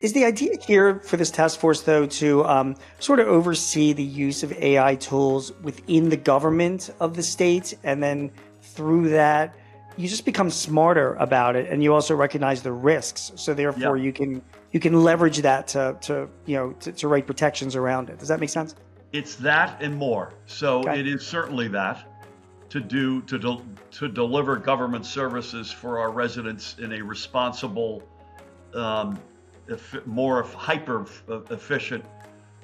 Is the idea here for this task force, though, to sort of oversee the use of AI tools within the government of the state, and then through that, you just become smarter about it, and you also recognize the risks. So therefore, Yeah, you can leverage that to write protections around it. Does that make sense? it's that and more. So Okay. it is certainly that to deliver government services for our residents in a responsible, um, more hyper efficient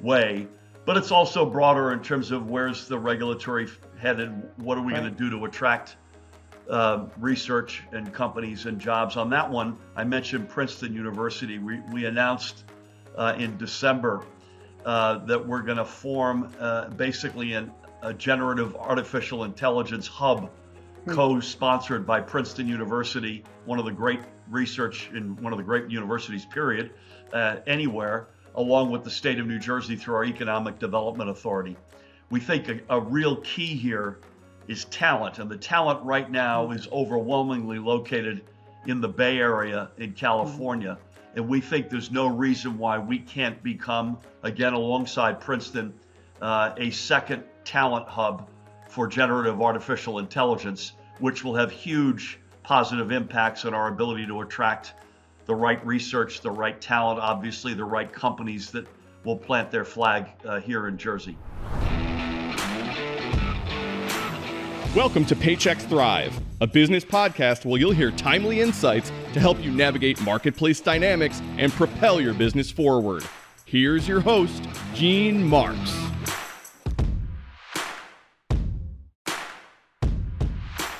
way. But it's also broader in terms of where's the regulatory headed. What are we going Right. to do to attract research and companies and jobs? On that one, I mentioned Princeton University. We announced in December that we're going to form basically a generative artificial intelligence hub Hmm. co-sponsored by Princeton University, one of the great research in one of the great universities, period, anywhere, along with the state of New Jersey through our Economic Development Authority. We think a real key here is talent, and the talent right now is overwhelmingly located in the Bay Area in Hmm. California. And we think there's no reason why we can't become, again, alongside Princeton, a second talent hub for generative artificial intelligence, which will have huge positive impacts on our ability to attract the right research, the right talent, obviously, the right companies that will plant their flag here in Jersey. Welcome to Paychex THRIVE, a business podcast where you'll hear timely insights to help you navigate marketplace dynamics and propel your business forward. Here's your host, Gene Marks.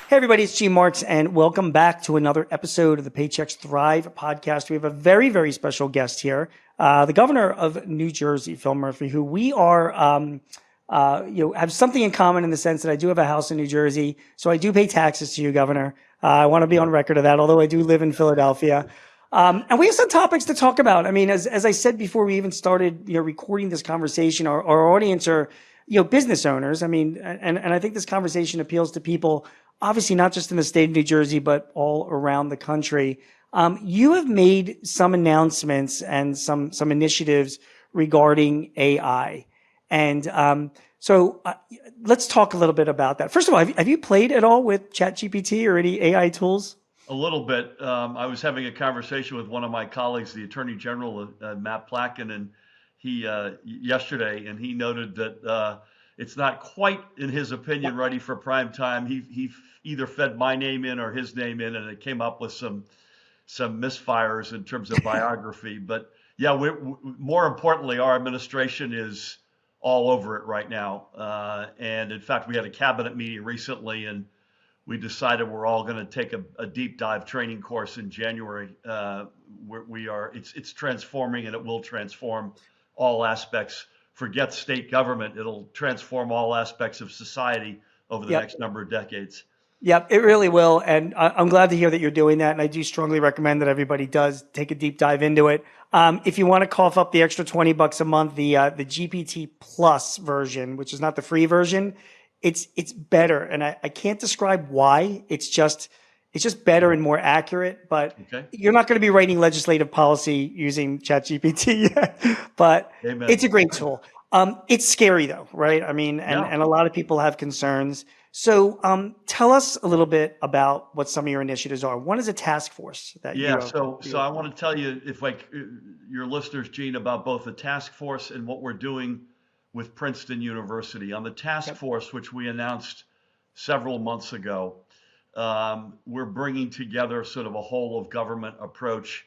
Hey everybody, it's Gene Marks, and welcome back to another episode of the Paychex THRIVE podcast. We have a very, very special guest here, the governor of New Jersey, Phil Murphy, who we are, have something in common in the sense that I do have a house in New Jersey, so I do pay taxes to you, Governor. I want to be on record of that, although I do live in Philadelphia. And we have some topics to talk about. I mean, as I said before we even started, recording this conversation, our audience are, business owners. I mean, and I think this conversation appeals to people, obviously not just in the state of New Jersey, but all around the country. You have made some announcements and some initiatives regarding AI. And so let's talk a little bit about that. First of all, have you played at all with ChatGPT or any AI tools? A little bit. I was having a conversation with one of my colleagues, the Attorney General, Matt Placken, and he yesterday, and he noted that it's not quite, in his opinion, ready for prime time. He either fed my name in or his name in, and it came up with some misfires in terms of biography. But yeah, more importantly, our administration is all over it right now. And in fact, we had a cabinet meeting recently, and we decided we're all going to take a deep dive training course in January. It's transforming, and it will transform all aspects. Forget state government; it'll transform all aspects of society over the Yep. next number of decades. Yep, it really will. And I'm glad to hear that you're doing that. And I do strongly recommend that everybody does take a deep dive into it. If you want to cough up the extra $20 a month, the GPT Plus version, which is not the free version, it's better. And I can't describe why. It's just better and more accurate, but Okay. you're not going to be writing legislative policy using ChatGPT, but it's Amen. a great tool. It's scary though, right? I mean, Yeah. and a lot of people have concerns. So tell us a little bit about what some of your initiatives are. One is a task force that you Yeah, have. so I want to tell you, if like your listeners, Gene, about both the task force and what we're doing with Princeton University. On the task Yep. force, which we announced several months ago, we're bringing together sort of a whole of government approach.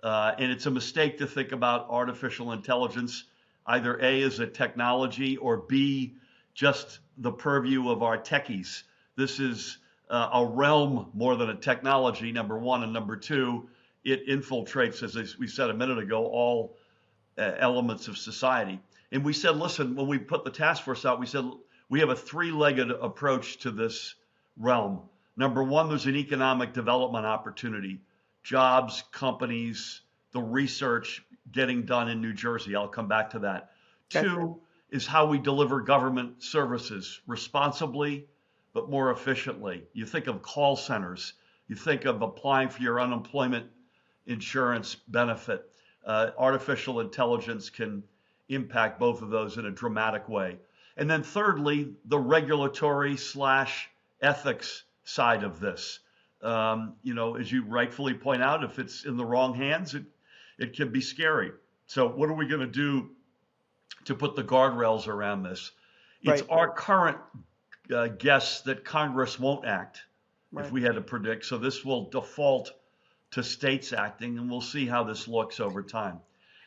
And it's a mistake to think about artificial intelligence either A, as a technology, or B, just the purview of our techies. This is a realm more than a technology, number one. And number two, it infiltrates, as we said a minute ago, all elements of society. And we said, listen, when we put the task force out, we said we have a three-legged approach to this realm. Number one, there's an economic development opportunity, jobs, companies, the research getting done in New Jersey. I'll come back to that. Okay. Two is how we deliver government services responsibly, but more efficiently. You think of call centers, you think of applying for your unemployment insurance benefit, artificial intelligence can impact both of those in a dramatic way. And then thirdly, the regulatory slash ethics side of this. As you rightfully point out, if it's in the wrong hands, it can be scary. So what are we going to do to put the guardrails around this? It's Right. our current guess that Congress won't act Right. if we had to predict. So this will default to states acting, and we'll see how this looks over time.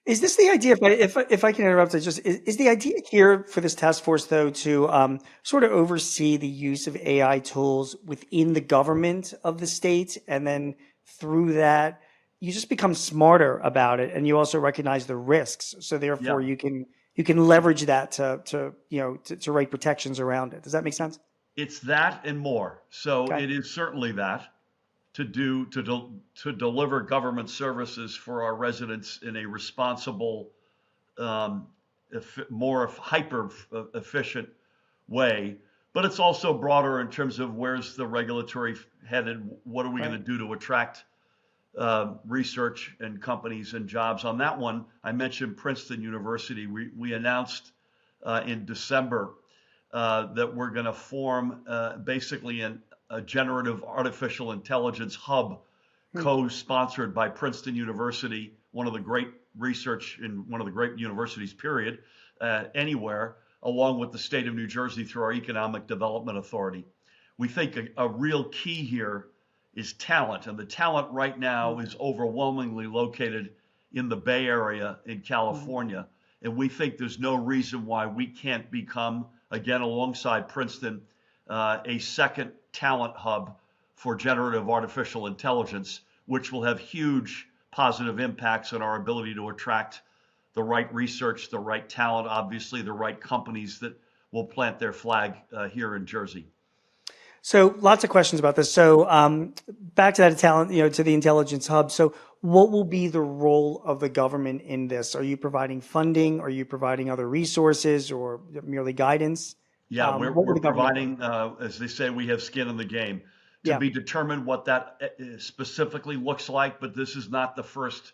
Is this the idea? If I can interrupt, is the idea here for this task force though to sort of oversee the use of AI tools within the government of the state, and then through that you just become smarter about it, and you also recognize the risks, so therefore Yeah. you can leverage that to write protections around it. Does that make sense? It's that and more. So Okay. it is certainly that to deliver government services for our residents in a responsible, more hyper efficient way. But it's also broader in terms of where's the regulatory headed. What are we going to do to attract research and companies and jobs? On that one, I mentioned Princeton University. We announced in December that we're going to form basically a generative artificial intelligence hub co-sponsored by Princeton University, one of the great research in one of the great universities, period, anywhere, along with the state of New Jersey through our Economic Development Authority. We think a real key here is talent, and the talent right now is overwhelmingly located in the Bay Area in California, and we think there's no reason why we can't become, again, alongside Princeton, a second talent hub for generative artificial intelligence, which will have huge positive impacts on our ability to attract the right research, the right talent, obviously the right companies that will plant their flag here in Jersey. So lots of questions about this. So back to that talent, to the intelligence hub. So what will be the role of the government in this? Are you providing funding? Are you providing other resources, or merely guidance? Yeah, What we're would the government providing, as they say, we have skin in the game. To Yeah. be determined what that specifically looks like, but this is not the first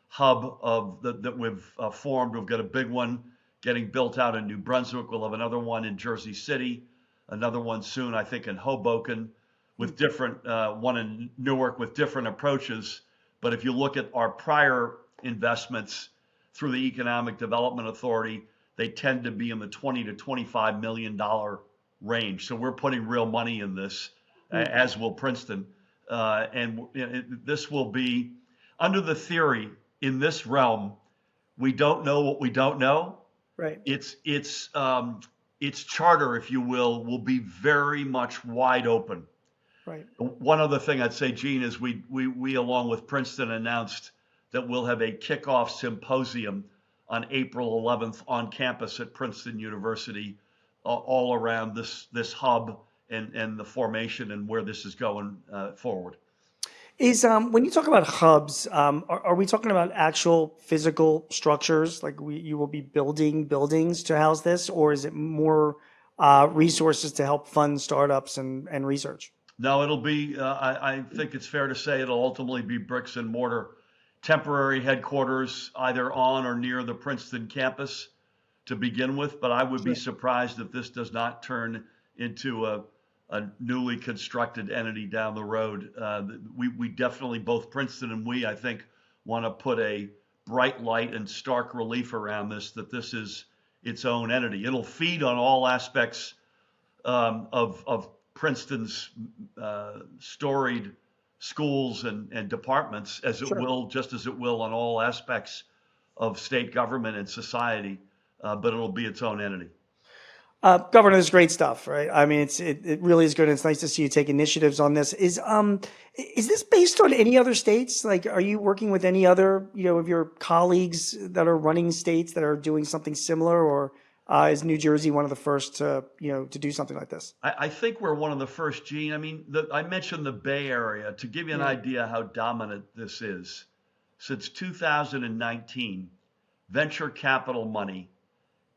hub that we've formed. We've got a big one getting built out in New Brunswick. We'll have another one in Jersey City, another one soon, I think, in Hoboken, with different, one in Newark with different approaches. But if you look at our prior investments through the Economic Development Authority, they tend to be in the $20 to $25 million range. So we're putting real money in this, as will Princeton. And this will be, under the theory, in this realm, we don't know what we don't know. Right. Its charter, if you will be very much wide open. Right. One other thing I'd say, Gene, is we along with Princeton announced that we'll have a kickoff symposium on April 11th on campus at Princeton University, all around this hub and the formation and where this is going forward. Is when you talk about hubs, are we talking about actual physical structures, like you will be building buildings to house this, or is it more resources to help fund startups and research? No, it'll be, I think it's fair to say it'll ultimately be bricks and mortar, temporary headquarters either on or near the Princeton campus to begin with, but I would be surprised if this does not turn into a newly constructed entity down the road. We definitely, both Princeton and I think, want to put a bright light and stark relief around this, that this is its own entity. It'll feed on all aspects of Princeton's storied schools and departments, as it will, just as it will on all aspects of state government and society, but it'll be its own entity. Governor, this is great stuff, right? I mean, it really is good. And it's nice to see you take initiatives on this. Is this based on any other states? Like, are you working with any other, of your colleagues that are running states that are doing something similar, or is New Jersey one of the first to do something like this? I think we're one of the first, Gene. I mean, I mentioned the Bay Area to give you an idea how dominant this is. Since 2019, venture capital money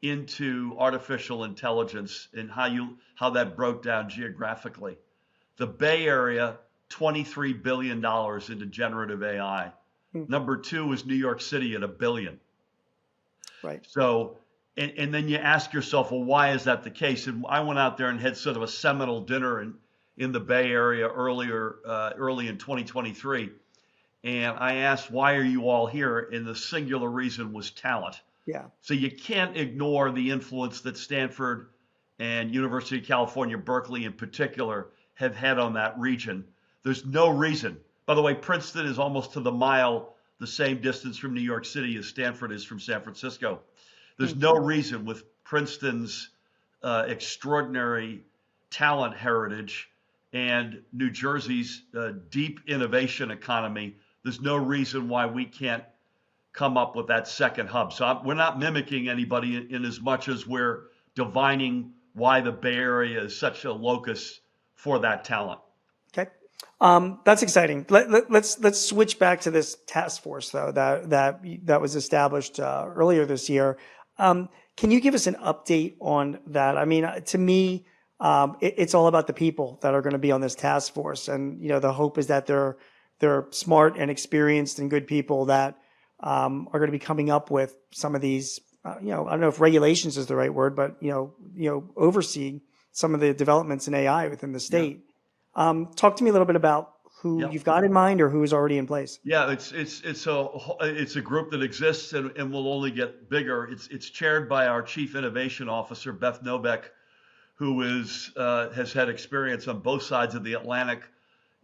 into artificial intelligence and how that broke down geographically. The Bay Area, $23 billion into generative AI. Number two is New York City at $1 billion. Right. So, and then you ask yourself, well, why is that the case? And I went out there and had sort of a seminal dinner in the Bay Area early in 2023. And I asked, why are you all here? And the singular reason was talent. Yeah. So you can't ignore the influence that Stanford and University of California, Berkeley in particular, have had on that region. There's no reason. By the way, Princeton is almost to the mile the same distance from New York City as Stanford is from San Francisco. There's no reason with Princeton's extraordinary talent heritage and New Jersey's deep innovation economy, there's no reason why we can't come up with that second hub. So we're not mimicking anybody in as much as we're divining why the Bay Area is such a locus for that talent. Okay. That's exciting. Let's switch back to this task force though that was established earlier this year. Can you give us an update on that? I mean, to me, it's all about the people that are going to be on this task force, and the hope is that they're smart and experienced and good people that are going to be coming up with some of these. I don't know if regulations is the right word, but overseeing some of the developments in AI within the state. Yeah. Talk to me a little bit about who you've got in mind or who is already in place. Yeah, it's a group that exists and will only get bigger. It's chaired by our Chief Innovation Officer, Beth Nobeck, who has had experience on both sides of the Atlantic.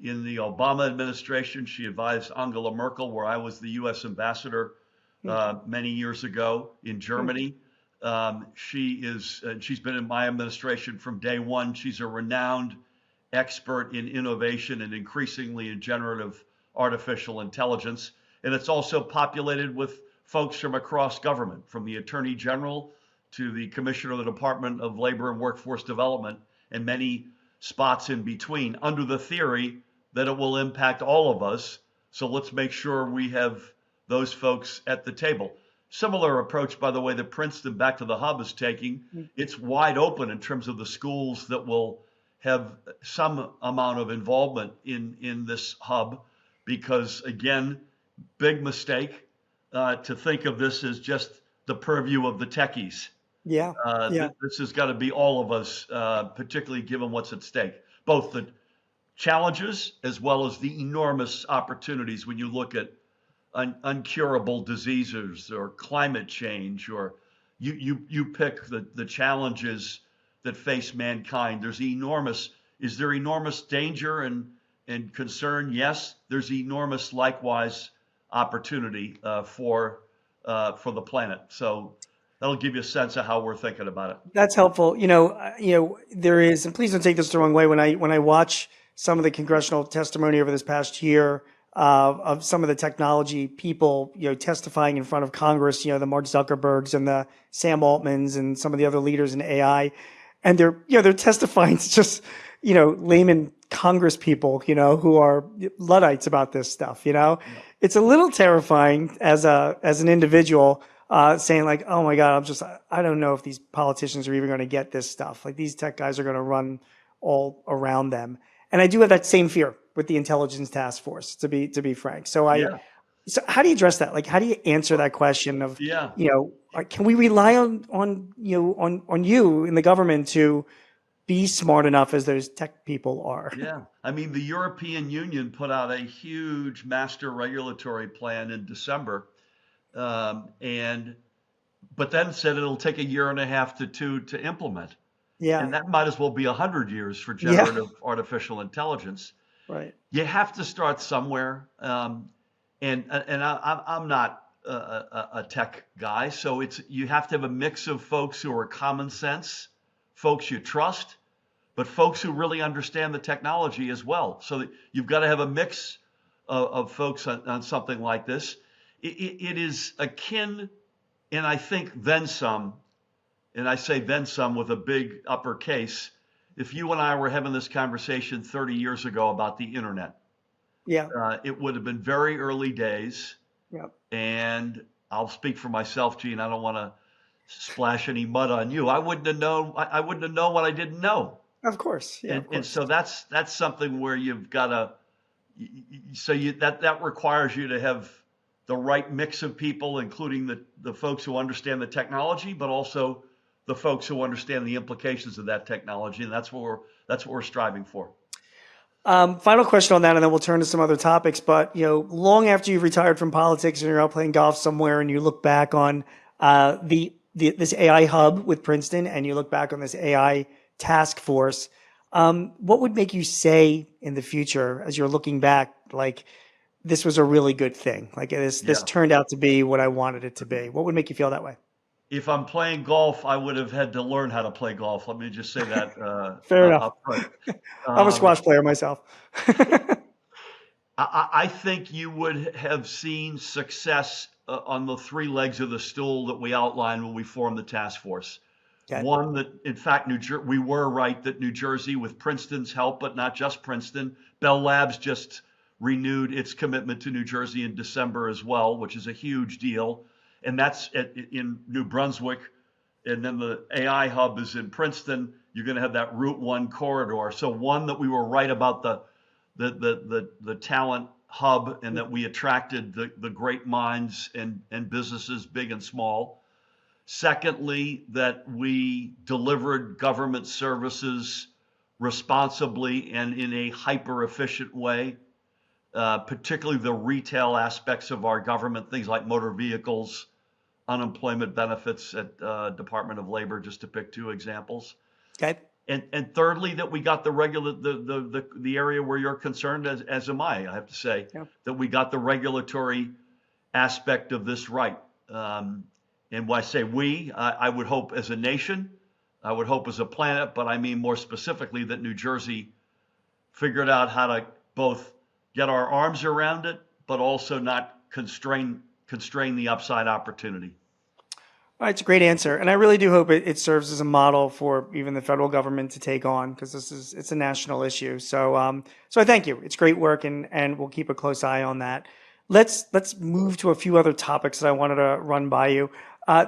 In the Obama administration, she advised Angela Merkel, where I was the U.S. ambassador many years ago in Germany. She's been in my administration from day one. She's a renowned expert in innovation and increasingly in generative artificial intelligence. And it's also populated with folks from across government, from the Attorney General to the Commissioner of the Department of Labor and Workforce Development, and many spots in between, under the theory that it will impact all of us. So let's make sure we have those folks at the table. Similar approach, by the way, that Princeton Back to the Hub is taking. It's wide open in terms of the schools that will have some amount of involvement in this hub, because again, big mistake to think of this as just the purview of the techies. This has got to be all of us, particularly given what's at stake, both the challenges as well as the enormous opportunities when you look at uncurable diseases or climate change, or you pick the challenges that face mankind. Is there enormous danger and concern? Yes, there's enormous likewise opportunity for the planet. So that'll give you a sense of how we're thinking about it. That's helpful. There is, and please don't take this the wrong way, when I watch some of the congressional testimony over this past year of some of the technology people, testifying in front of Congress, the Mark Zuckerbergs and the Sam Altmans and some of the other leaders in AI, and they're testifying to just, layman Congress people, who are Luddites about this stuff. It's a little terrifying as an individual, saying like, oh my God, I don't know if these politicians are even going to get this stuff. Like, these tech guys are going to run all around them. And I do have that same fear with the intelligence task force, to be frank. So so how do you address that? Like, how do you answer that question of, can we rely on you in the government to be smart enough as those tech people are? Yeah. I mean, the European Union put out a huge master regulatory plan in December, but then said it'll take 1.5 years to 2 to implement. Yeah. And that might as well be 100 years for generative artificial intelligence. Right. You have to start somewhere. And I'm not a tech guy, so you have to have a mix of folks who are common sense, folks you trust, but folks who really understand the technology as well. So that you've got to have a mix of folks on something like this. It is akin, and I think then some, and I say then some with a big uppercase, if you and I were having this conversation 30 years ago about the internet, it would have been very early days. Yep. And I'll speak for myself, Gene. I don't want to splash any mud on you. I wouldn't have known what I didn't know. Of course. Yeah. And so that's something where you've got to, that requires you to have the right mix of people, including the folks who understand the technology, but also the folks who understand the implications of that technology. And that's what we're striving for. Final question on that, and then we'll turn to some other topics. But long after you've retired from politics and you're out playing golf somewhere, and you look back on this AI hub with Princeton, and you look back on this AI task force, what would make you say in the future, as you're looking back, like this was a really good thing, like this turned out to be what I wanted it to be? What would make you feel that way? If I'm playing golf, I would have had to learn how to play golf. Let me just say that. Fair enough. Up front. I'm a squash player myself. I think you would have seen success on the three legs of the stool that we outlined when we formed the task force. Okay. One, that in fact, we were right that New Jersey, with Princeton's help, but not just Princeton, Bell Labs just renewed its commitment to New Jersey in December as well, which is a huge deal. And that's in New Brunswick. And then the AI hub is in Princeton. You're going to have that Route 1 corridor. So one, that we were right about the talent hub, and that we attracted the great minds and businesses, big and small. Secondly, that we delivered government services responsibly and in a hyper-efficient way, particularly the retail aspects of our government, things like motor vehicles, unemployment benefits at Department of Labor, just to pick two examples. Okay. And thirdly, that we got the area where you're concerned, as am I have to say, that we got the regulatory aspect of this right. And when I say we, I would hope as a nation, I would hope as a planet, but I mean more specifically that New Jersey figured out how to both get our arms around it, but also not constrain the upside opportunity. All right, it's a great answer, and I really do hope it serves as a model for even the federal government to take on, because it's a national issue. So I thank you. It's great work, and we'll keep a close eye on that. Let's move to a few other topics that I wanted to run by you.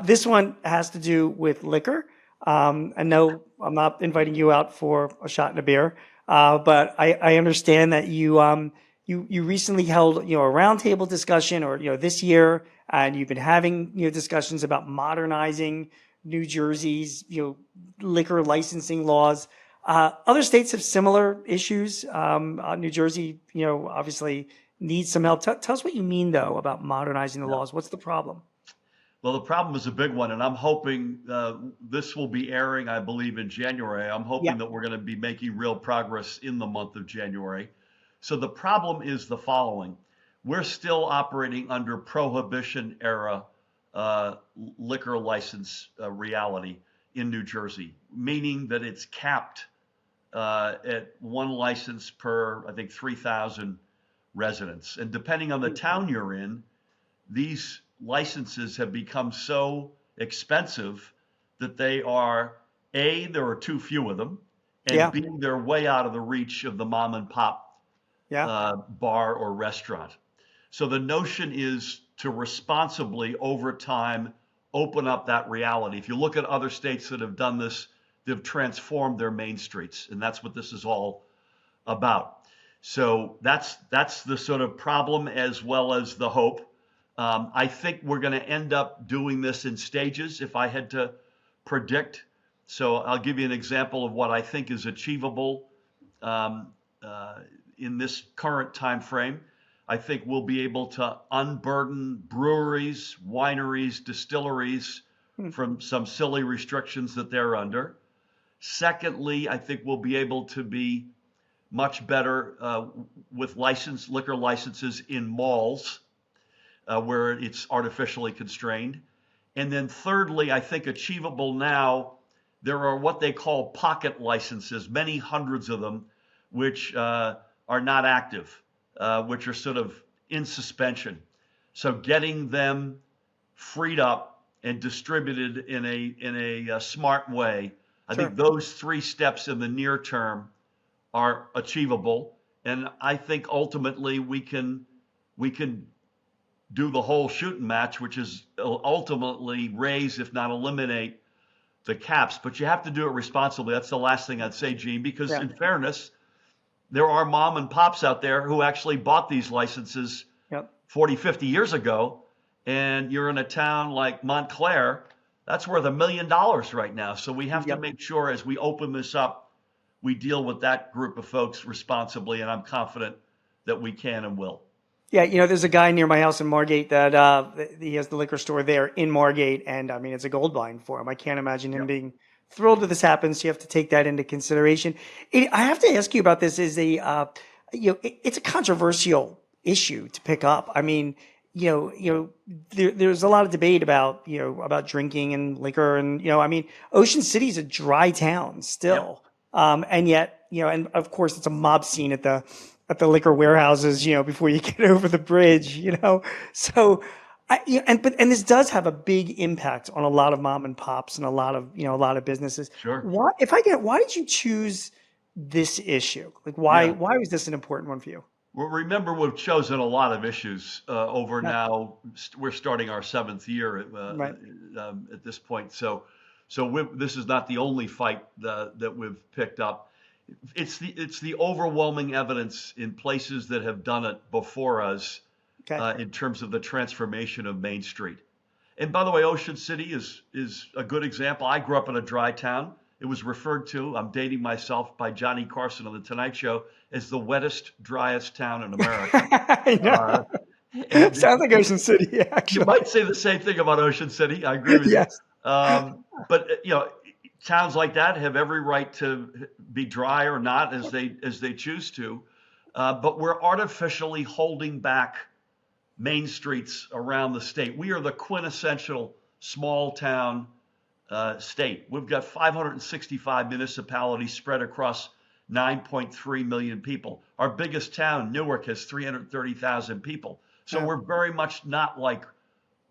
This one has to do with liquor. I know I'm not inviting you out for a shot and a beer, but I understand that you recently held a roundtable discussion, or this year, and you've been having discussions about modernizing New Jersey's liquor licensing laws. Other states have similar issues. New Jersey, obviously needs some help. Tell us what you mean, though, about modernizing the laws. What's the problem? Well, the problem is a big one, and I'm hoping this will be airing, I believe, in January. I'm hoping that we're going to be making real progress in the month of January. So the problem is the following. We're still operating under prohibition era liquor license reality in New Jersey, meaning that it's capped at one license per, I think, 3,000 residents. And depending on the town you're in, these licenses have become so expensive that there are too few of them, and B, they're way out of the reach of the mom and pop bar or restaurant. So the notion is to responsibly, over time, open up that reality. If you look at other states that have done this, they've transformed their main streets, and that's what this is all about. So that's the sort of problem as well as the hope. I think we're going to end up doing this in stages, if I had to predict. So I'll give you an example of what I think is achievable in this current time frame. I think we'll be able to unburden breweries, wineries, distilleries from some silly restrictions that they're under. Secondly, I think we'll be able to be much better with liquor licenses in malls where it's artificially constrained. And then thirdly, I think achievable now, there are what they call pocket licenses, many hundreds of them, which are not active, which are sort of in suspension. So getting them freed up and distributed in a smart way, I think those three steps in the near term are achievable. And I think ultimately we can do the whole shooting match, which is ultimately raise, if not eliminate, the caps. But you have to do it responsibly. That's the last thing I'd say, Gene, because in fairness, there are mom and pops out there who actually bought these licenses 40, 50 years ago, and you're in a town like Montclair, that's worth $1 million right now. So we have to Yep. make sure as we open this up, we deal with that group of folks responsibly, and I'm confident that we can and will. Yeah, there's a guy near my house in Margate that he has the liquor store there in Margate, and I mean it's a gold mine for him. I can't imagine him Yep. being thrilled that this happens. So you have to take that into consideration. I have to ask you about this. It's a controversial issue to pick up. I mean, there's a lot of debate about about drinking and liquor, and I mean, Ocean City's a dry town still, and yet and of course it's a mob scene at the liquor warehouses, before you get over the bridge, So, and this does have a big impact on a lot of mom and pops and a lot of businesses. Sure. Why did you choose this issue? Like, why was this an important one for you? Well, remember, we've chosen a lot of issues over now. We're starting our 7th year Right. At this point. So this is not the only fight that we've picked up. It's the overwhelming evidence in places that have done it before us in terms of the transformation of Main Street. And by the way, Ocean City is a good example. I grew up in a dry town. It was referred to, I'm dating myself, by Johnny Carson on The Tonight Show as the wettest, driest town in America. I know. Sounds like Ocean City, actually. You might say the same thing about Ocean City. I agree with Yes. you. But towns like that have every right to be dry or not as they choose to. But we're artificially holding back main streets around the state. We are the quintessential small town state. We've got 565 municipalities spread across 9.3 million people. Our biggest town, Newark, has 330,000 people. So we're very much not like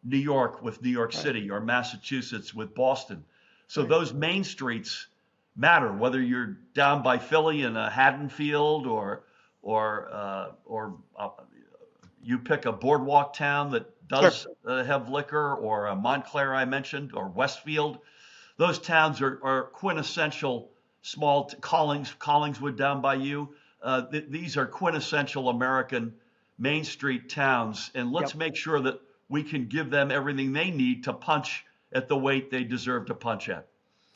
New York with New York City or Massachusetts with Boston. So those main streets matter, whether you're down by Philly in a Haddonfield or you pick a boardwalk town that does have liquor, or a Montclair I mentioned, or Westfield. Those towns are quintessential small Collingswood down by you. These are quintessential American Main Street towns, and let's make sure that we can give them everything they need to punch at the weight they deserve to punch at.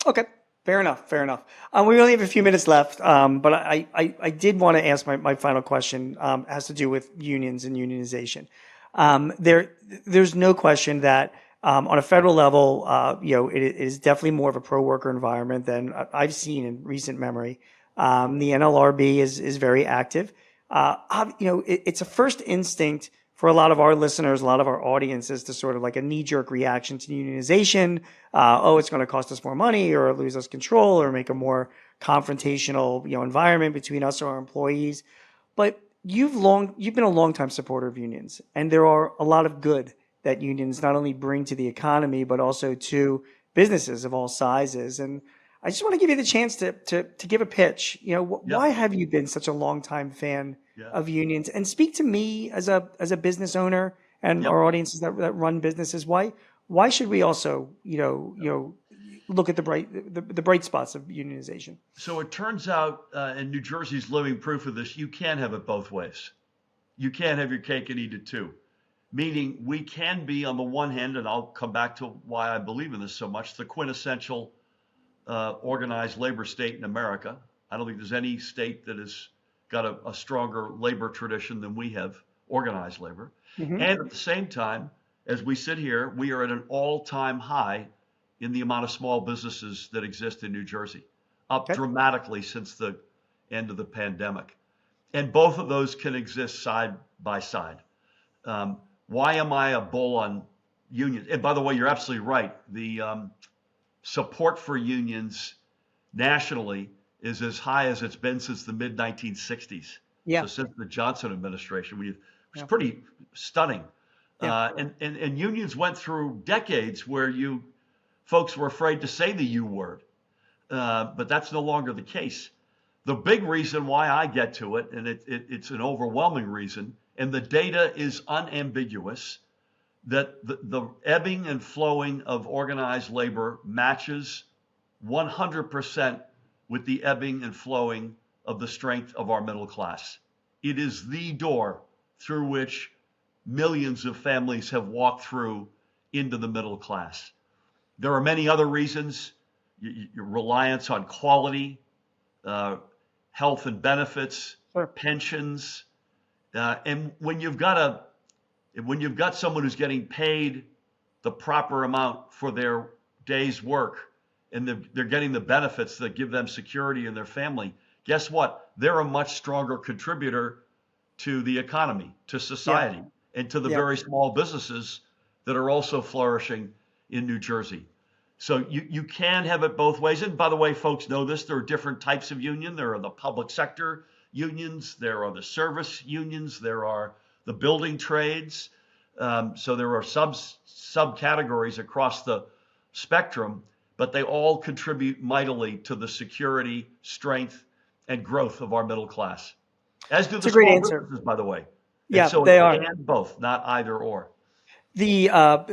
Okay, fair enough. We only have a few minutes left, but I did want to ask my final question. Has to do with unions and unionization. There's no question that on a federal level, it is definitely more of a pro-worker environment than I've seen in recent memory. The NLRB is very active. It's a first instinct for a lot of our listeners, a lot of our audiences, to sort of like a knee-jerk reaction to unionization. It's going to cost us more money, or lose us control, or make a more confrontational, environment between us or our employees. But you've been a longtime supporter of unions, and there are a lot of good that unions not only bring to the economy, but also to businesses of all sizes. And I just want to give you the chance to give a pitch. Why have you been such a longtime fan of unions? And speak to me as a business owner and our audiences that run businesses. Why should we also look at the bright spots of unionization? So it turns out, and New Jersey's living proof of this, you can have it both ways. You can't have your cake and eat it too. Meaning we can be, on the one hand, and I'll come back to why I believe in this so much, the quintessential organized labor state in America. I don't think there's any state that has got a stronger labor tradition than we have, organized labor. Mm-hmm. And at the same time, as we sit here, we are at an all-time high in the amount of small businesses that exist in New Jersey, up dramatically since the end of the pandemic. And both of those can exist side by side. Why am I a bull on unions? And by the way, you're absolutely right. The support for unions nationally is as high as it's been since the mid-1960s. Yeah. So since the Johnson administration, it was pretty stunning. Yeah. And unions went through decades where folks were afraid to say the U word, but that's no longer the case. The big reason why I get to it, and it's an overwhelming reason, and the data is unambiguous, that the ebbing and flowing of organized labor matches 100% with the ebbing and flowing of the strength of our middle class. It is the door through which millions of families have walked through into the middle class. There are many other reasons: your reliance on quality, health and benefits, Sure. pensions, and when you've got someone who's getting paid the proper amount for their day's work, and they're getting the benefits that give them security in their family, guess what? They're a much stronger contributor to the economy, to society, and to the very small businesses that are also flourishing in New Jersey. So you can have it both ways. And by the way, folks know this, there are different types of union. There are the public sector unions, there are the service unions, there are the building trades. So there are subcategories across the spectrum, but they all contribute mightily to the security, strength, and growth of our middle class. As do the small businesses, by the way. Yeah, so they are. And both, not either or. The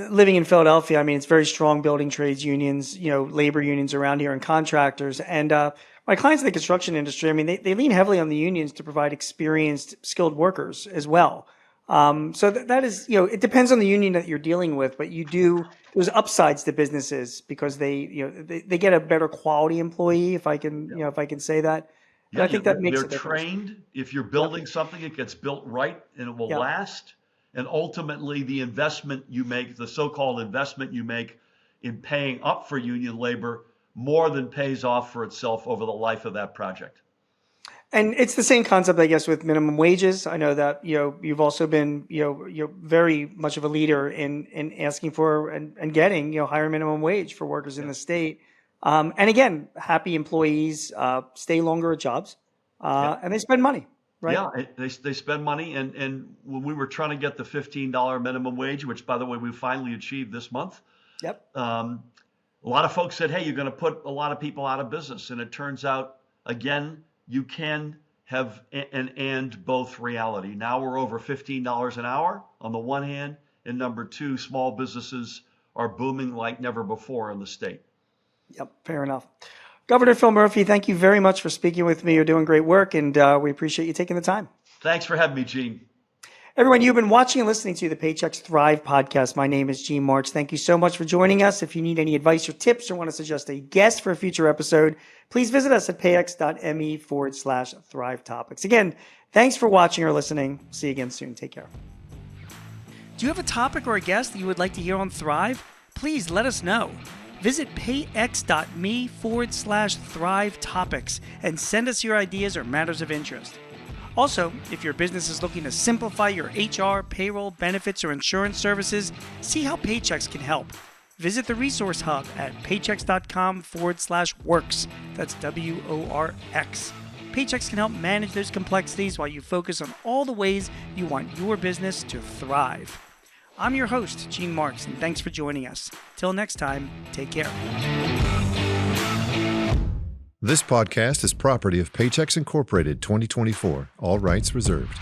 living in Philadelphia, I mean, it's very strong building trades unions, labor unions around here and contractors. And my clients in the construction industry, I mean, they lean heavily on the unions to provide experienced, skilled workers as well. So that is, it depends on the union that you're dealing with, but there's upsides to businesses because they get a better quality employee, if I can say that. And I think that makes a difference. They're trained. If you're building something, it gets built right and it will last. And ultimately, the investment you make, the so-called investment you make in paying up for union labor, more than pays off for itself over the life of that project. And it's the same concept, I guess, with minimum wages. I know that you've also been you're very much of a leader in asking for and getting higher minimum wage for workers in the state. And again, happy employees stay longer at jobs, and they spend money. Right? Yeah, they spend money, and when we were trying to get the $15 minimum wage, which by the way we finally achieved this month, a lot of folks said, "Hey, you're going to put a lot of people out of business," and it turns out again you can have and both reality. Now we're over $15 an hour on the one hand, and number two, small businesses are booming like never before in the state. Yep, fair enough. Governor Phil Murphy, thank you very much for speaking with me. You're doing great work, and we appreciate you taking the time. Thanks for having me, Gene. Everyone, you've been watching and listening to the Paychex Thrive podcast. My name is Gene Marks. Thank you so much for joining us. If you need any advice or tips or want to suggest a guest for a future episode, please visit us at paychex.me/Thrive Topics. Again, thanks for watching or listening. See you again soon. Take care. Do you have a topic or a guest that you would like to hear on Thrive? Please let us know. Visit paychex.me/Thrive Topics and send us your ideas or matters of interest. Also, if your business is looking to simplify your HR, payroll, benefits, or insurance services, see how Paychex can help. Visit the resource hub at paychex.com/works. That's WORX. Paychex can help manage those complexities while you focus on all the ways you want your business to thrive. I'm your host, Gene Marks, and thanks for joining us. Till next time, take care. This podcast is property of Paychex Incorporated 2024. All rights reserved.